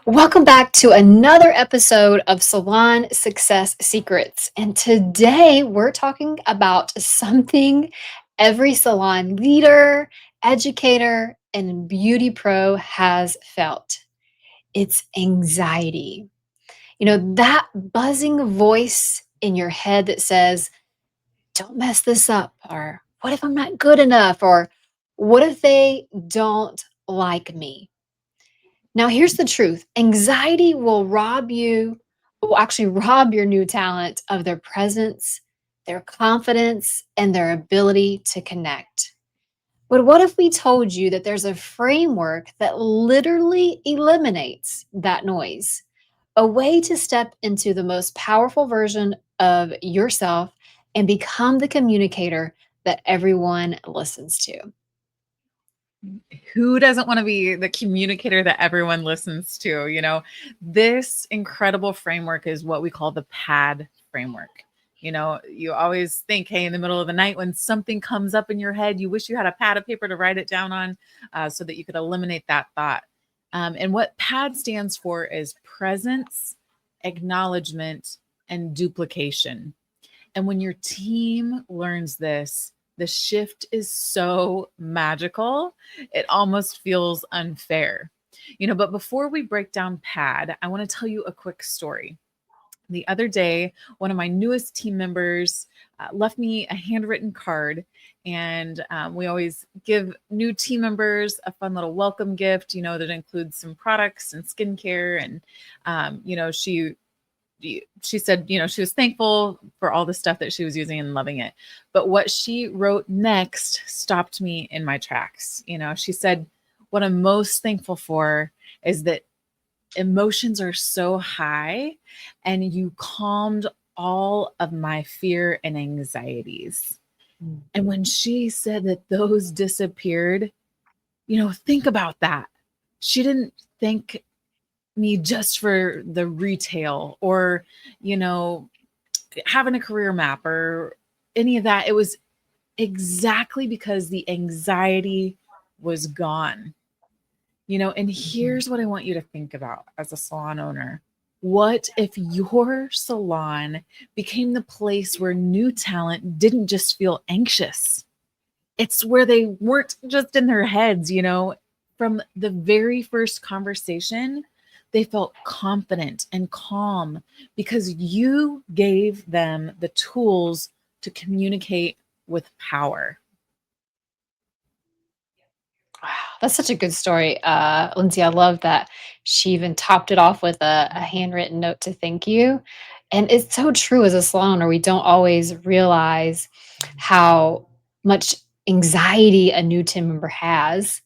Welcome back to another episode of Salon Success Secrets. And today we're talking about something every salon leader, educator, and beauty pro has felt. It's anxiety. That buzzing voice in your head that says, don't mess this up, or what if I'm not good enough, or what if they don't like me? Now, here's the truth. Anxiety will actually rob your new talent of their presence, their confidence, and their ability to connect. But what if we told you that there's a framework that literally eliminates that noise? A way to step into the most powerful version of yourself and become the communicator that everyone listens to. Who doesn't want to be the communicator that everyone listens to? This incredible framework is what we call the PAD framework. You always think, hey, in the middle of the night when something comes up in your head, you wish you had a pad of paper to write it down on so that you could eliminate that thought. And what PAD stands for is presence, acknowledgement, and duplication. And when your team learns this, the shift is so magical. It almost feels unfair. But before we break down PAD, I want to tell you a quick story. The other day, one of my newest team members left me a handwritten card. And we always give new team members a fun little welcome gift, that includes some products and skincare. And, she said, she was thankful for all the stuff that she was using and loving it. But what she wrote next stopped me in my tracks. She said, what I'm most thankful for is that emotions are so high and you calmed all of my fear and anxieties. And when she said that those disappeared, think about that. She didn't thank me just for the retail or, having a career map or any of that. It was exactly because the anxiety was gone. And here's what I want you to think about as a salon owner. What if your salon became the place where new talent didn't just feel anxious? It's where they weren't just in their heads, from the very first conversation, they felt confident and calm because you gave them the tools to communicate with power. Wow, that's such a good story. Lindsay, I love that she even topped it off with a handwritten note to thank you. And it's so true as a salon owner, we don't always realize how much anxiety a new team member has,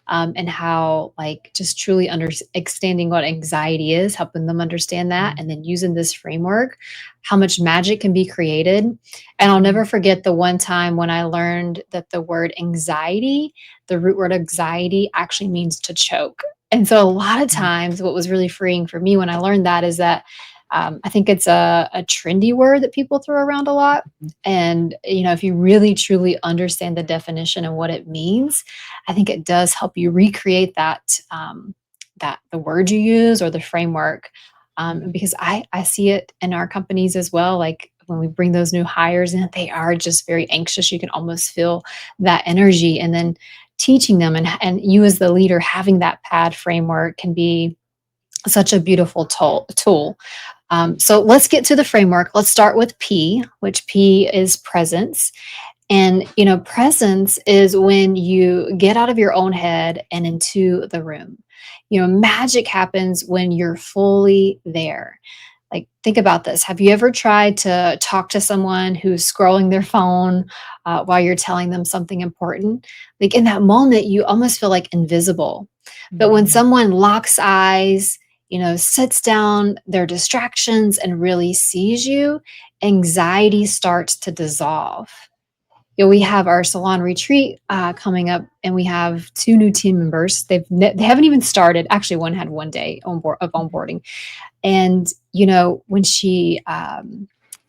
and how, like, just truly understanding what anxiety is, helping them understand that, and then using this framework, how much magic can be created. And I'll never forget the one time when I learned that the root word anxiety actually means to choke. And so a lot of times, what was really freeing for me when I learned that is that I think it's a trendy word that people throw around a lot. And, if you really truly understand the definition and what it means, I think it does help you recreate that the word you use or the framework. Because I see it in our companies as well. Like when we bring those new hires in, they are just very anxious. You can almost feel that energy. And then teaching them and you as the leader having that pad framework can be such a beautiful tool. So let's get to the framework. Let's start with P, which P is presence. And, presence is when you get out of your own head and into the room. Magic happens when you're fully there. Like, think about this. Have you ever tried to talk to someone who's scrolling their phone while you're telling them something important? Like, in that moment, you almost feel like invisible. But when someone locks eyes, sits down their distractions and really sees you, anxiety starts to dissolve. We have our salon retreat coming up, and we have two new team members. They haven't even started. Actually, one had one day of onboarding, and when she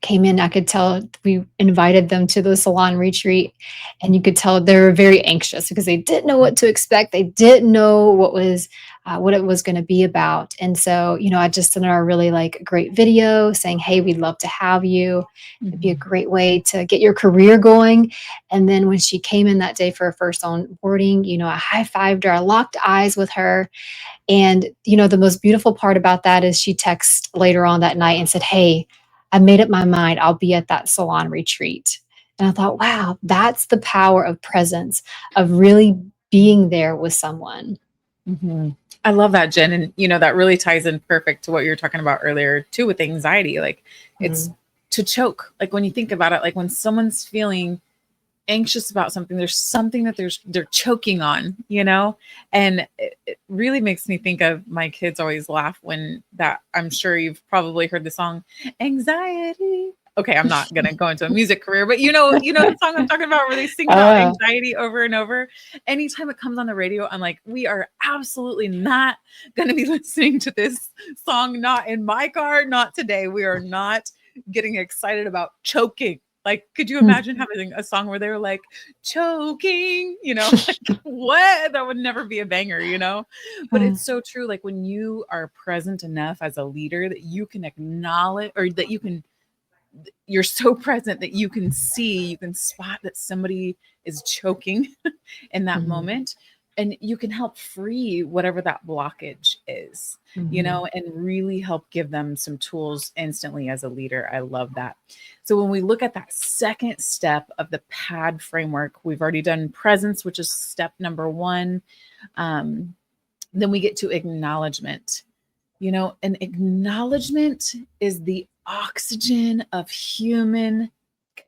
came in, I could tell we invited them to the salon retreat, and you could tell they were very anxious because they didn't know what to expect. They didn't know what was what it was going to be about. And so, I just sent her a really like great video saying, "Hey, we'd love to have you. It'd be a Mhm. great way to get your career going." And then when she came in that day for her first onboarding, I high fived her, I locked eyes with her. And, the most beautiful part about that is she texted later on that night and said, "Hey, I made up my mind. I'll be at that salon retreat." And I thought, wow, that's the power of presence, of really being there with someone. Mhm. I love that, Jen. And, that really ties in perfect to what you were talking about earlier, too, with anxiety. Like, it's Mm, to choke. Like, when you think about it, like when someone's feeling anxious about something, there's something that they're choking on, and it really makes me think of my kids always laugh when that. I'm sure you've probably heard the song Anxiety. Okay, I'm not gonna go into a music career, but you know the song I'm talking about where they sing about uh, anxiety over and over. Anytime it comes on the radio, I'm like, we are absolutely not gonna be listening to this song, not in my car, not today. We are not getting excited about choking. Like, could you mm, imagine having a song where they were like, choking, like what? That would never be a banger. But mm, it's so true. Like when you are present enough as a leader that you can acknowledge or that you're so present that you can spot that somebody is choking in that mhm, moment, and you can help free whatever that blockage is, mhm, and really help give them some tools instantly as a leader. I love that. So when we look at that second step of the pad framework, we've already done presence, which is step number 1. um, then we get to acknowledgement. An acknowledgement is the oxygen of human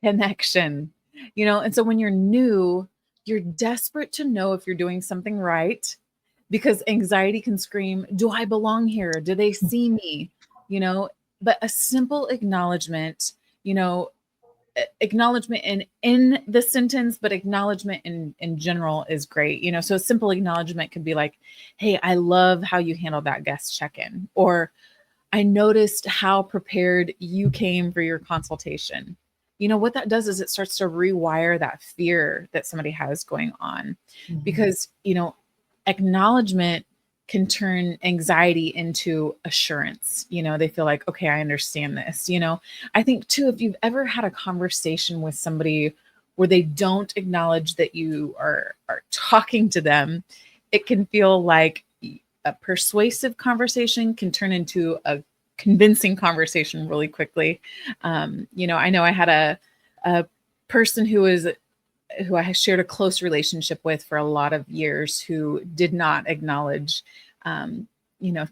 connection. And so when you're new, you're desperate to know if you're doing something right, because anxiety can scream, "Do I belong here? Do they see me?" You know, but a simple acknowledgement, you know, acknowledgement in the sentence, but acknowledgement in general is great. So a simple acknowledgement could be like, "Hey, I love how you handled that guest check-in," or "I noticed how prepared you came for your consultation." What that does is it starts to rewire that fear that somebody has going on, mhm, because, acknowledgement can turn anxiety into assurance. They feel like, okay, I understand this. I think too, if you've ever had a conversation with somebody where they don't acknowledge that you are talking to them, it can feel like a persuasive conversation can turn into a convincing conversation really quickly. I know I had a person who I shared a close relationship with for a lot of years, who did not acknowledge,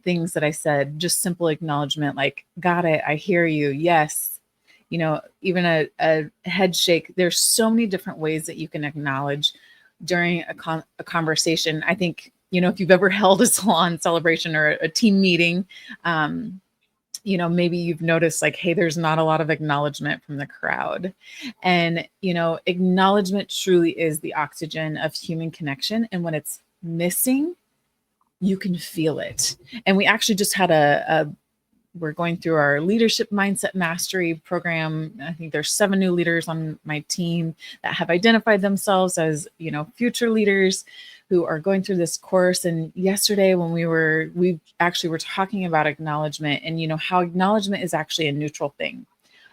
things that I said. Just simple acknowledgement, like, "Got it, I hear you, yes." Even a head shake. There's so many different ways that you can acknowledge during a conversation. I think, if you've ever held a salon celebration or a team meeting, um, maybe you've noticed like, hey, there's not a lot of acknowledgement from the crowd. And, acknowledgement truly is the oxygen of human connection. And when it's missing, you can feel it. And we actually just had we're going through our leadership mindset mastery program. I think there's 7 new leaders on my team that have identified themselves as, future leaders who are going through this course. And yesterday when we actually were talking about acknowledgement, and how acknowledgement is actually a neutral thing.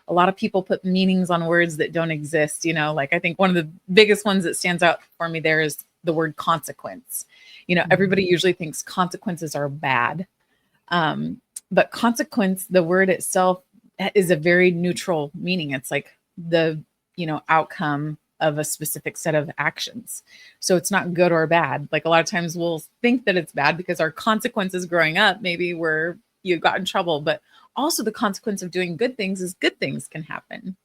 A lot of people put meanings on words that don't exist. Like, I think one of the biggest ones that stands out for me there is the word consequence. mhm, Everybody usually thinks consequences are bad. um, but consequence, the word itself, is a very neutral meaning. It's like the, outcome of a specific set of actions. So it's not good or bad. Like, a lot of times we'll think that it's bad because our consequences growing up, maybe where you got in trouble, but also the consequence of doing good things is good things can happen.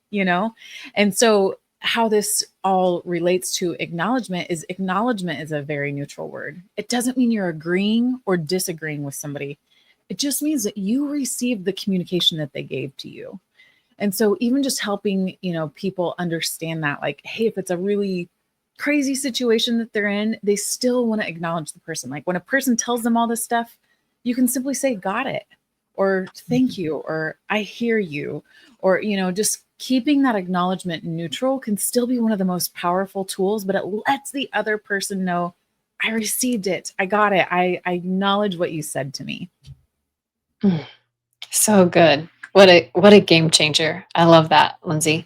And so how this all relates to acknowledgement is a very neutral word. It doesn't mean you're agreeing or disagreeing with somebody. It just means that you received the communication that they gave to you. And so even just helping, people understand that, like, hey, if it's a really crazy situation that they're in, they still want to acknowledge the person. Like, when a person tells them all this stuff, you can simply say, "Got it," or "Thank you," or "I hear you," or, just keeping that acknowledgement neutral can still be one of the most powerful tools, but it lets the other person know, I received it. I got it. I acknowledge what you said to me. Mm, so good. What a game changer. I love that, Lindsay.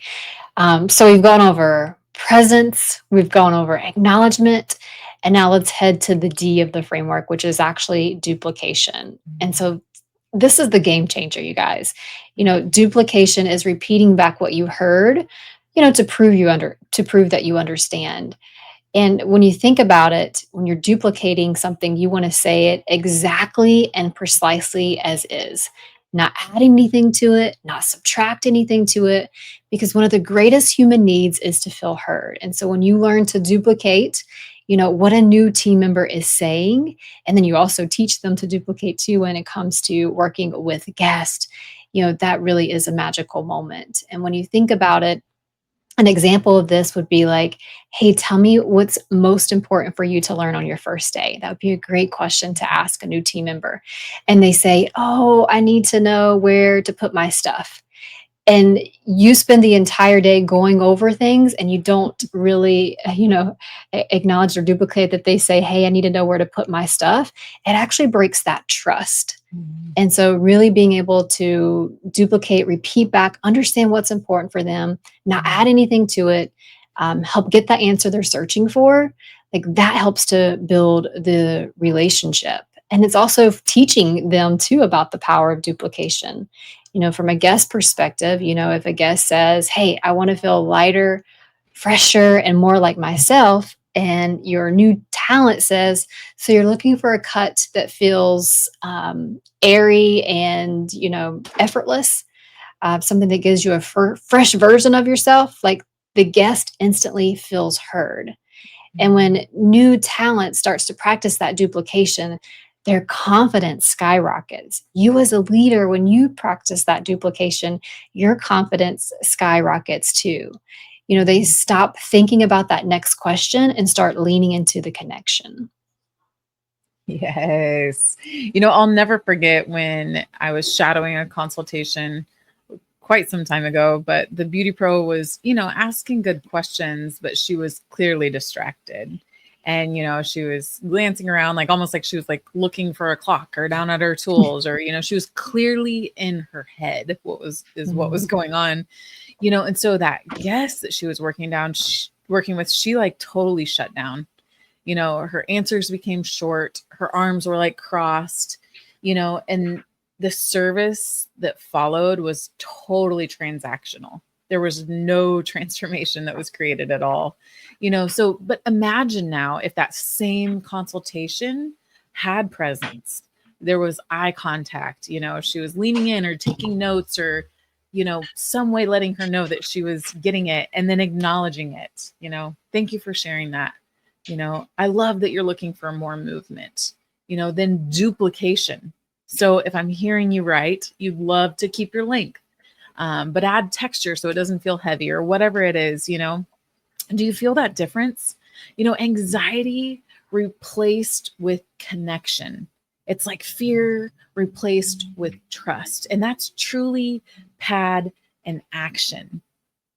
So we've gone over presence, we've gone over acknowledgement, and now let's head to the D of the framework, which is actually duplication. And so this is the game changer, you guys. Duplication is repeating back what you heard, to prove that you understand. And when you think about it, when you're duplicating something, you want to say it exactly and precisely as is, not add anything to it, not subtract anything to it, because one of the greatest human needs is to feel heard. And so when you learn to duplicate, what a new team member is saying, and then you also teach them to duplicate too when it comes to working with guests, that really is a magical moment. And when you think about it, an example of this would be like, hey, tell me what's most important for you to learn on your first day. That would be a great question to ask a new team member. And they say, oh, I need to know where to put my stuff. And you spend the entire day going over things and you don't really, acknowledge or duplicate that they say, hey, I need to know where to put my stuff. It actually breaks that trust. Mhm. And so, really being able to duplicate, repeat back, understand what's important for them, not add anything to it, help get that answer they're searching for, like that helps to build the relationship. And it's also teaching them too about the power of duplication. From a guest perspective, if a guest says, hey, I want to feel lighter, fresher, and more like myself, and your new talent says, so you're looking for a cut that feels airy and effortless, something that gives you a fresh version of yourself. Like the guest instantly feels heard. And when new talent starts to practice that duplication, their confidence skyrockets. You, as a leader, when you practice that duplication, your confidence skyrockets too. They stop thinking about that next question and start leaning into the connection. Yes. I'll never forget when I was shadowing a consultation quite some time ago, but the beauty pro was, asking good questions, but she was clearly distracted. And, she was glancing around, like almost like she was like looking for a clock or down at her tools, or, she was clearly in her head what was Mhm. going on, and so that guest that she was working with, she like totally shut down. Her answers became short, her arms were like crossed, and the service that followed was totally transactional. There was no transformation that was created at all. So, but imagine now if that same consultation had presence. There was eye contact, she was leaning in or taking notes or, some way letting her know that she was getting it and then acknowledging it. Thank you for sharing that. I love that you're looking for more movement, then duplication. So if I'm hearing you right, you'd love to keep your length, but add texture so it doesn't feel heavy or whatever it is. Do you feel that difference? Anxiety replaced with connection. It's like fear replaced with trust. And that's truly pad and action.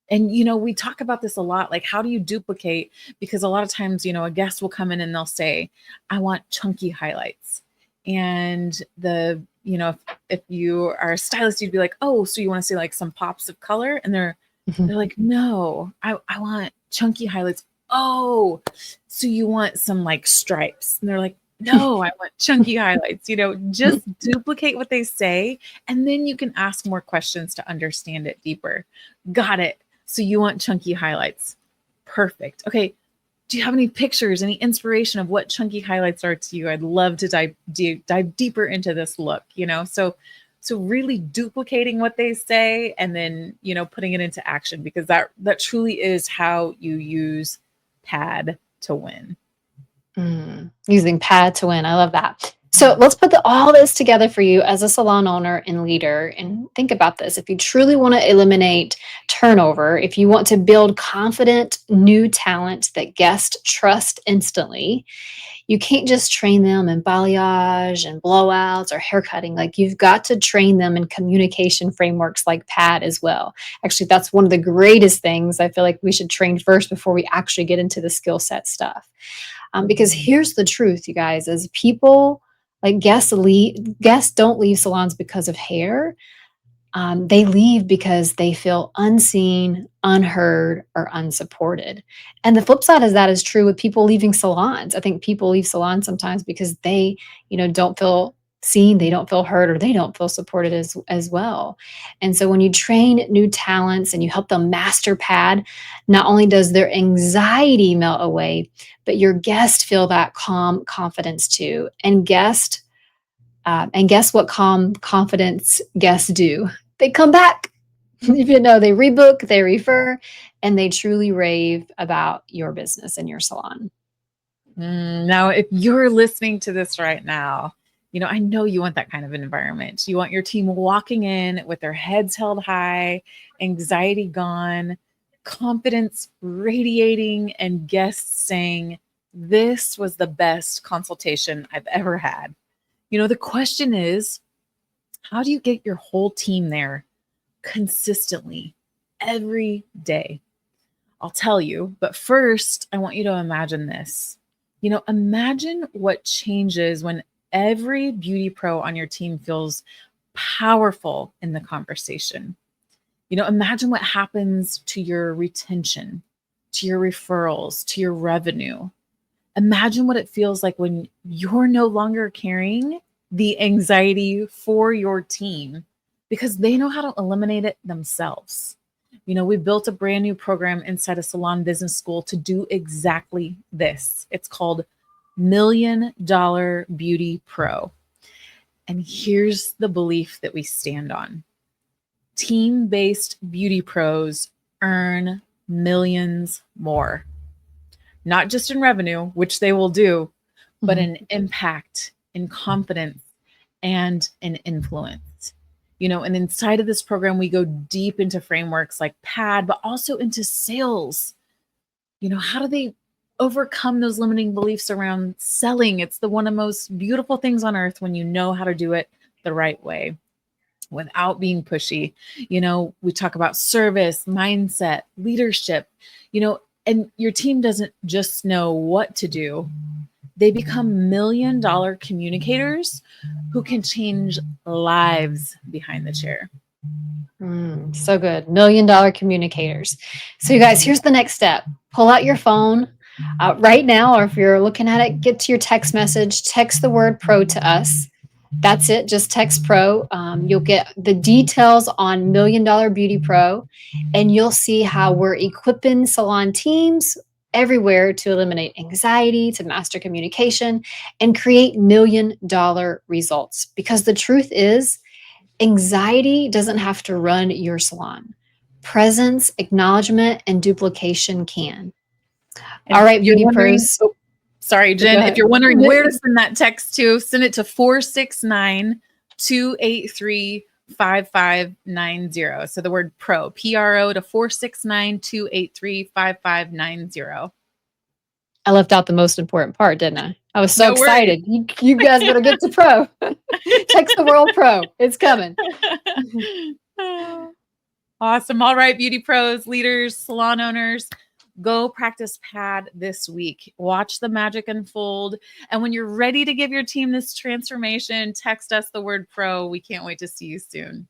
And we talk about this a lot, like how do you duplicate? Because a lot of times, a guest will come in and they'll say, I want chunky highlights. And if you are a stylist, you'd be like, oh, so you want to see like some pops of color? And they're like, no, I want chunky highlights. Oh, so you want some like stripes? And they're like, no, I want chunky highlights. Just duplicate what they say, and then you can ask more questions to understand it deeper. Got it. So you want chunky highlights. Perfect. Okay. Do you have any pictures, any inspiration of what chunky highlights are to you? I'd love to dive deeper into this look, so really duplicating what they say and then, putting it into action, because that truly is how you use pad to win. Using pad to win. I love that. So let's put all this together for you as a salon owner and leader. And think about this. If you truly want to eliminate turnover, if you want to build confident new talent that guests trust instantly, you can't just train them in balayage and blowouts or haircutting. Like you've got to train them in communication frameworks like pad as well. Actually, that's one of the greatest things I feel like we should train first before we actually get into the skill set stuff. Because here's the truth, you guys, is people like guests don't leave salons because of hair. They leave because they feel unseen, unheard, or unsupported. And the flip side of that is true with people leaving salons. I think people leave salons sometimes because they, don't feel seen, they don't feel heard, or they don't feel supported as well. And so when you train new talents and you help them master pad, not only does their anxiety melt away, but your guests feel that calm confidence too. And guess what calm confidence guests do? They come back. They rebook, they refer, and they truly rave about your business and your salon. Now, if you're listening to this right now, I know you want that kind of an environment. You want your team walking in with their heads held high, anxiety gone, confidence radiating, and guests saying, "This was the best consultation I've ever had." The question is, how do you get your whole team there consistently every day? I'll tell you, but first, I want you to imagine this. Imagine what changes when every beauty pro on your team feels powerful in the conversation. Imagine what happens to your retention, to your referrals, to your revenue. Imagine what it feels like when you're no longer carrying the anxiety for your team because they know how to eliminate it themselves. We built a brand new program inside a salon business school to do exactly this. It's called $1 Million Beauty Pro. And here's the belief that we stand on. Team-based beauty pros earn millions more, not just in revenue, which they will do, but in impact, in confidence, and in influence. And inside of this program, we go deep into frameworks like PAD, but also into sales. How do they overcome those limiting beliefs around selling? It's one of the most beautiful things on earth when you know how to do it the right way without being pushy. We talk about service, mindset, leadership, and your team doesn't just know what to do. They become $1 million communicators who can change lives behind the chair. So good. $1 million communicators. So, you guys, here's the next step. Pull out your phone right now, or if you're looking at it, get to your text message, text the word pro to us. That's it. Just text pro. You'll get the details on $1 Million Beauty Pro, and you'll see how we're equipping salon teams everywhere to eliminate anxiety, to master communication, and create $1 million results. Because the truth is, anxiety doesn't have to run your salon. Presence, acknowledgement, and duplication can. And All if right, you're beauty wondering, pros. sorry, Go Jen, if ahead. you're wondering where to send that text to, send it to 469-283-5590. So the word pro, PRO, to 469-283-5590. I left out the most important part, didn't I? I was so No worries. excited. You guys better get to pro. Text the world pro. It's coming. Awesome. All right, beauty pros, leaders, salon owners, go practice PAD this week. Watch the magic unfold. And when you're ready to give your team this transformation, text us the word pro. We can't wait to see you soon.